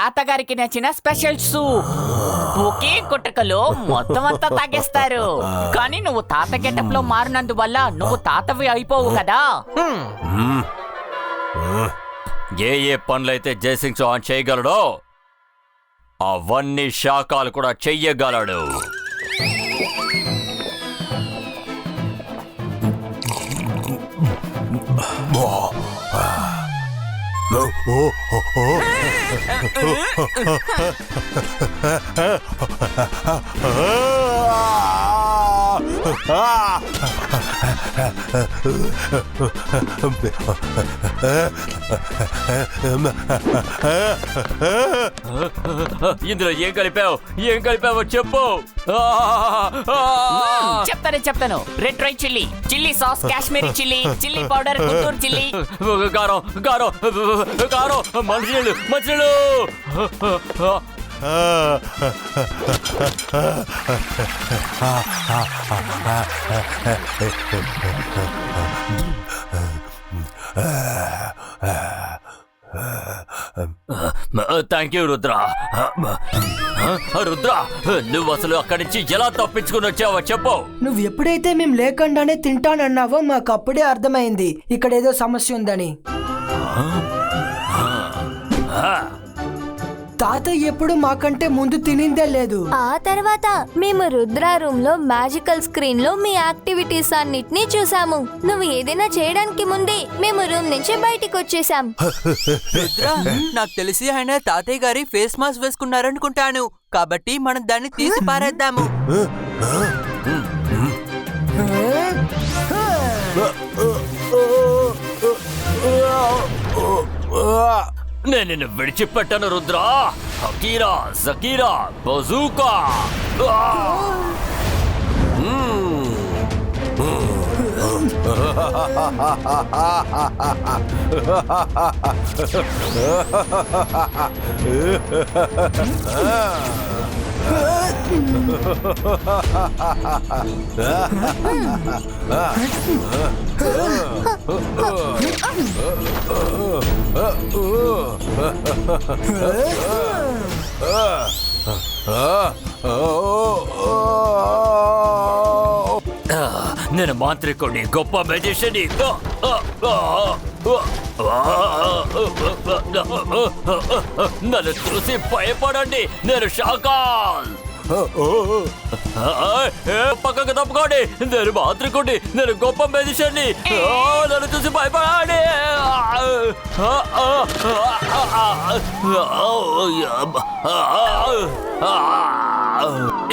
తాతగారికి నచ్చిన special soup. ఒకే గుట్టకలో మొత్తం అంతా తాగేస్తారు. కానీ నువ్వు తాత గెటప్ లో మారినందువల్ల నువ్వు తాతవి అయిపోవు కదా. ఏ పనులైతే జైసింగ్ చౌహాన్ చేయగలడో అవన్నీ శాఖలు కూడా చెయ్యగలడు. ఇందులో ఏం కలిపావో చెప్పు. చెప్తాను. Red dry chilli sauce, Kashmiri chilli powder, Guntur chilli, కారం, మంచినీళ్ళు. Thank you Rudra. నువ్వు అసలు అక్కడి నుంచి ఎలా తప్పించుకుని వచ్చావో చెప్పు. నువ్వు ఎప్పుడైతే మేము లేకుండానే తింటానన్నావో మాకు అప్పుడే అర్థమైంది ఇక్కడ ఏదో సమస్య ఉందని. తాత ఎప్పుడు మాకంటే ముందు తినిందే లేదు. ఆ తర్వాత మేము రుద్ర రూమ్ లో మ్యాజికల్ స్క్రీన్ లో మీ యాక్టివిటీస్ అన్నిటినీ చూసాము. నువ్వు ఏదైనా చేయడానికి ముందే మేము రూమ్ నుంచి బయటికి వచ్చేసాం. నాకు తెలిసి ఆయన తాతయ్య గారి ఫేస్ మాస్క్ వేసుకున్నారనుకుంటాను. కాబట్టి మనం దాన్ని తీసి పారేద్దాము. నేను నిన్ను విడిచిపెట్టను రుద్ర. హకీరా, జకీరా, బజూకా. నేను మాంత్రికుడిని, గొప్ప మెజిషియన్ని. నన్ను చూసి భయపడండి. నేను షాకాల్. పక్కకు తప్పుకోండి. నేను మాంత్రికుడిని, నేను గొప్ప మెజిషియన్ని. నన్ను చూసి భయపడండి.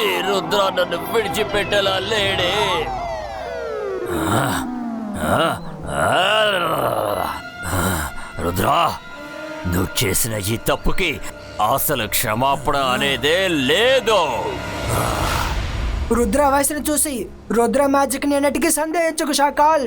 ఈ రుద్ర నన్ను విడిచిపెట్టేలా లేడే. రుద్ర, నువ్వు చేసిన ఈ తప్పుకి అసలు క్షమాపణ అనేదే లేదు. రుద్ర వయసును చూసి రుద్ర మ్యాజిక్ ని అన్నిటికీ సందేహించుకు షాకాల్.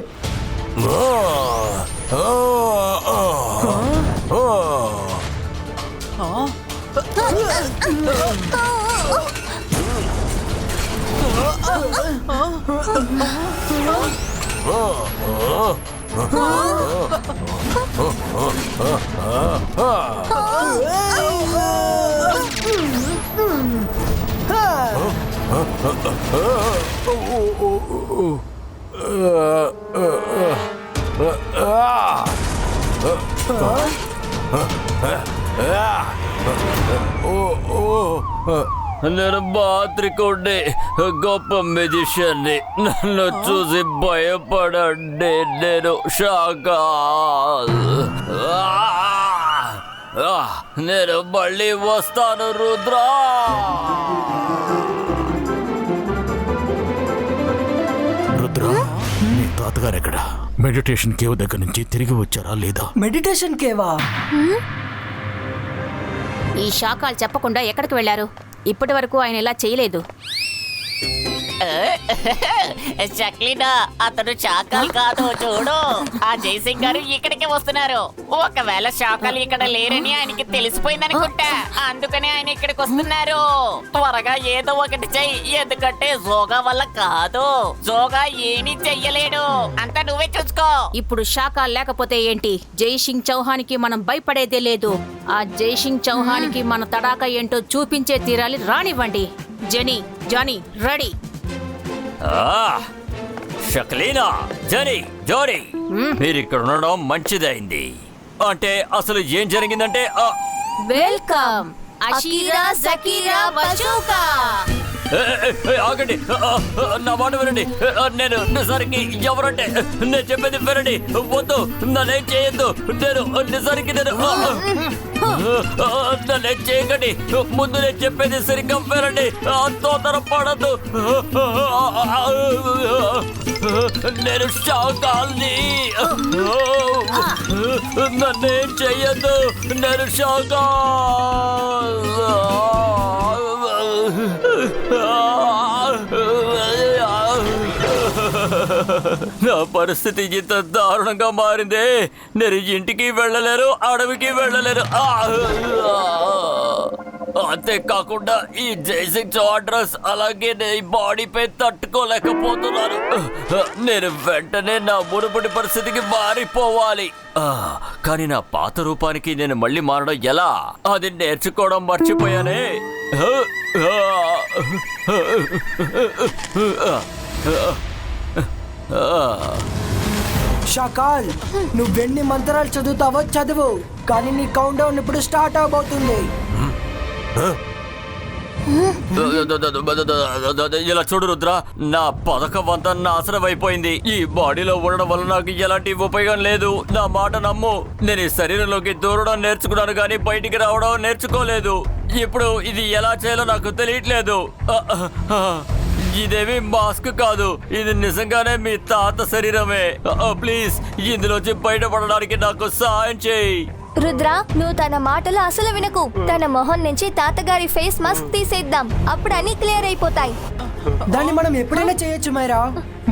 నేను మాంత్రికుడిని, గొప్ప మెజిషియన్ని. నన్ను చూసి భయపడండి. నేను షాకాల్. నేను మళ్ళీ వస్తాను రుద్ర. రుద్ర, నీ తాతగారు ఎక్కడ? మెడిటేషన్ కేవ్ దగ్గర నుంచి తిరిగి వచ్చారా లేదా? మెడిటేషన్ కేవా? ఈ షాకాల్ చెప్పకుండా ఎక్కడికి వెళ్లారు? ఇప్పటి వరకు ఆయన ఇలా చేయలేదు. చక్లీనా అతను శాఖలు కాదు చూడు. ఆ జయసింగ్ గారు ఇక్కడికి వస్తున్నారు. ఒకవేళ శాఖలు ఇక్కడ లేరని ఆయనకి తెలిసిపోయిందనుకుంటా, అందుకని ఆయన ఇక్కడికి వస్తున్నారు. త్వరగా ఏదో ఒకటి చెయ్యి, ఎందుకంటే జోగా వల్ల కాదు. జోగా ఏమీ చెయ్యలేడు, అంతా నువ్వే చూసుకో. ఇప్పుడు శాఖ లేకపోతే ఏంటి? జైసింగ్ చౌహాన్కి మనం భయపడేదే లేదు. ఆ జైసింగ్ చౌహాన్కి మన తడాక ఏంటో చూపించే తీరాలి. రానివ్వండి. Johnny ready. షక్లీనా, జనీ, జోడీ, మీరు ఇక్కడ ఉండడం మంచిదైంది. అంటే అసలు ఏం జరిగిందంటే వెల్కమ్ అషీరా జకీరా బజూకా. ఆగండి, నా మాట వినండి. నేను నిజానికి ఎవరంటే నేను చెప్పేది వినండి. వద్దు, నన్నేం చేయొద్దు. నిజానికి నన్నేం చేయకండి. ముందు నేను చెప్పేది సరిగ్గా వినండి. తొందర పడద్దు. నేను శాకాల్ని. నన్నేం చెయ్యొద్దు. నేను శాకాల్. నా పరిస్థితి ఇంత దారుణంగా మారిందే. నేను ఇంటికి వెళ్ళలేరు, అడవికి వెళ్ళలేరు. అంతేకాకుండా ఈ జైసింగ్ అడ్రస్ అలాగే ఈ బాడీపై తట్టుకోలేకపోతున్నాను. నేను వెంటనే నా మునుపటి పరిస్థితికి మారిపోవాలి. కానీ నా పాత రూపానికి నేను మళ్ళీ మారడం ఎలా? అది నేర్చుకోవడం మర్చిపోయానే. షకాల్, నువ్వెన్ని మంత్రాలు చదువుతావో చదువు, కానీ నీ కౌంట్ డౌన్ ఇప్పుడు స్టార్ట్ అవబోతుంది. ఇలా చూడు రుద్ర, నా పథకం అంతా నాశనం అయిపోయింది. ఈ బాడీలో ఉండడం వల్ల నాకు ఎలాంటి ఉపయోగం లేదు. నా మాట నమ్ము. నేను ఈ శరీరంలోకి దూరడం నేర్చుకున్నాను, కానీ బయటికి రావడం నేర్చుకోలేదు. ఇప్పుడు ఇది ఎలా చేయాలో నాకు తెలియట్లేదు. ఇదేమి మాస్క్ కాదు, ఇది నిజంగానే మీ తాత శరీరమే. ప్లీజ్ ఇందులోంచి బయటపడడానికి నాకు సహాయం చేయి. రుద్ర, నువ్వు తన మాటలు అసలు వినకు. తన మొహం నుంచి తాతగారి ఫేస్ మాస్క్ తీసేద్దాం, అప్పుడు అన్ని క్లియర్ అయిపోతాయి. దాన్ని మనం ఎప్పుడైనా చేయొచ్చు మైరా.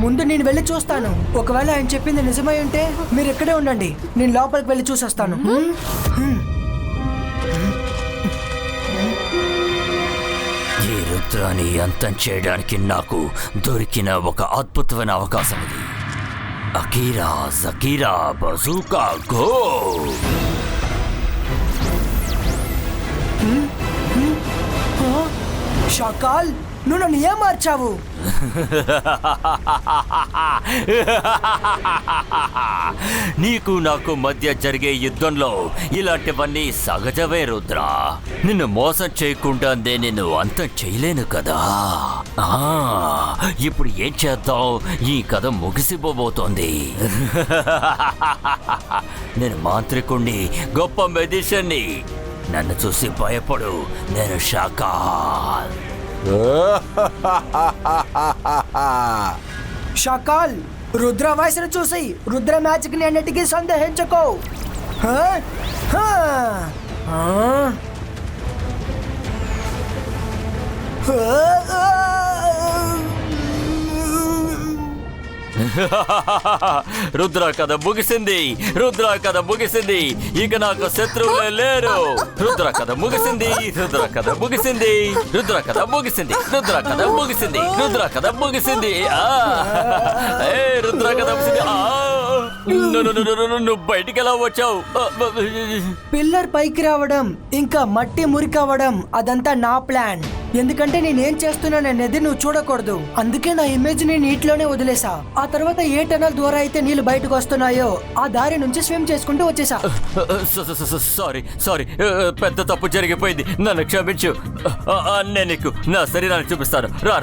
ముందు నేను వెళ్ళి చూస్తాను. ఒకవేళ ఆయన చెప్పింది నిజమై ఉంటే మీరు ఇక్కడే ఉండండి, నేను లోపలికి వెళ్ళి చూసొస్తాను. ఈ రుద్రాన్ని అంతం చేయడానికి నాకు దొరికిన ఒక అద్భుతమైన అవకాశం ఇది. Akira జకీరా bazooka go. షకాల్, నువ్వు నన్ను ఏం మార్చావు? నీకు నాకు మధ్య జరిగే యుద్ధంలో ఇలాంటివన్నీ సహజమే రుద్ర. నిన్ను మోసం చేయకుండా నిన్ను అంతం చేయలేను కదా. ఇప్పుడు ఏం చేద్దాం? ఈ కథ ముగిసిపోబోతోంది. నేను మాంత్రికుణ్ణి, గొప్ప మెజిషియన్ని. నన్ను చూసి భయపడు, నేను షకాల్. షకాల్, రుద్ర వయసును చూసి రుద్ర మ్యాజిక్ ని అన్నిటికీ సందేహించుకో. రుద్ర కథ ముగిసింది. రుద్ర కథ ముగిసింది. ఇక నాకు శత్రువులే లేరు. రుద్ర కథ ముగిసింది. రుద్ర కథ ముగిసింది. రుద్ర కథ ముగిసింది. రుద్ర కథ ముగిసింది. రుద్ర కథ ముగిసింది. రుద్ర కథ ముగిసింది. నువ్వు బయటికి ఎలా వచ్చావు? పిల్లర్ పైకి రావడం ఇంకా మట్టి మురికవడం అదంతా నా ప్లాన్. ఎందుకంటే నేనేం చేస్తున్నాననేది నువ్వు చూడకూడదు. అందుకే నా ఇమేజ్ ని నీటిలోనే వదిలేసా. ఆ తర్వాత ఏ టనల్ ద్వారా అయితే నీళ్లు బయటకు వస్తున్నాయో ఆ దారి నుంచి స్విమ్ చేసుకుంటూ వచ్చేసా. సారీ, పెద్ద తప్పు జరిగిపోయింది. నన్ను క్షమించు. నేను నీకు నా శరీరాన్ని చూపిస్తాను. రా,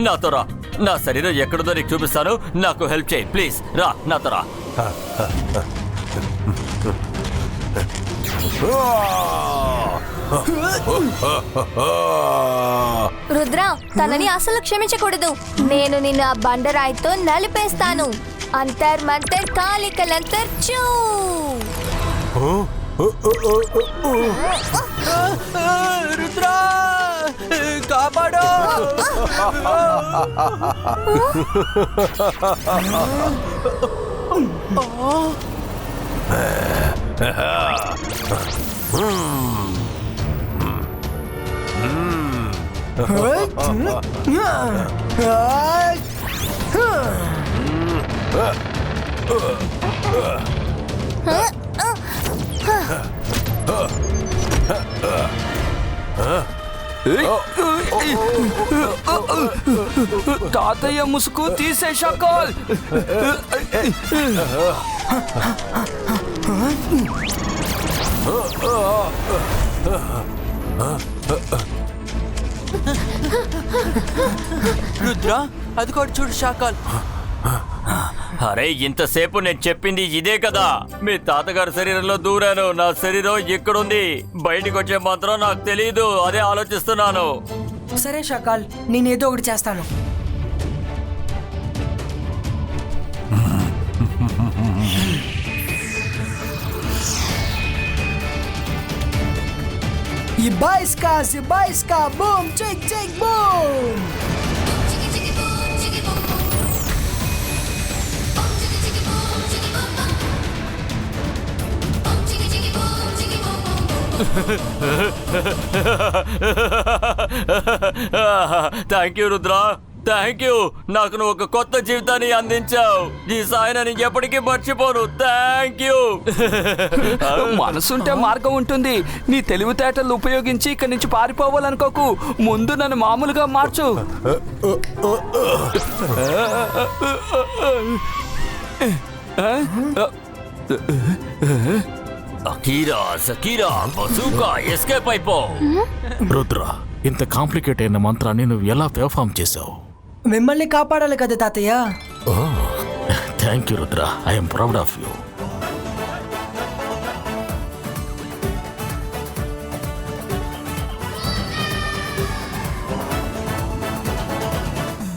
నాతో రా. నా శరీరం ఎక్కడుందో నీకు చూపిస్తాను. నాకు హెల్ప్ చేయి ప్లీజ్. రా, నాతో రా. రుద్ర, తనని అసలు క్షమించకూడదు. నేను నిన్ను ఆ బండరాయితో నలిపేస్తాను. అంతర్ మంతర్ కాలికలంతర్ చూ. రుద్రా, కాపాడు. తాతయ్య ముసుగు తీసే షకాల్. రుద్ర అది కూడా చూడు షాకాల్. అరే ఇంతసేపు నేను చెప్పింది ఇదే కదా. మీ తాతగారి శరీరంలో దూరాను, నా శరీరం ఇక్కడుంది. బయటికి వచ్చే మాత్రం నాకు తెలీదు, అదే ఆలోచిస్తున్నాను. సరే షకాల్, నేనేదో ఒకటి చేస్తాను. Ibaiska, boom, chick, boom! Thank you Rudra, thank you. నాకు నువ్వు ఒక కొత్త జీవితాన్ని అందించావు. ఈ సాయనాన్ని ఎప్పటికీ మర్చిపోను. Thank you. మనసుంటే మార్గం ఉంటుంది. నీ తెలివితేటలు ఉపయోగించి ఇక్కడి నుంచి పారిపోవాలనుకోకు. ముందు నన్ను మామూలుగా మార్చు. అకీరా, సకీరా, బజూకా, ఎస్కేప్ అయిపో. రుద్ర, ఇంత కాంప్లికేట్ అయిన మంత్రాన్ని నువ్వు ఎలా పెర్ఫామ్ చేసావు? మిమ్మల్ని కాపాడాలి కదా తాతయ్య. Thank you Rudra, I'm proud of you.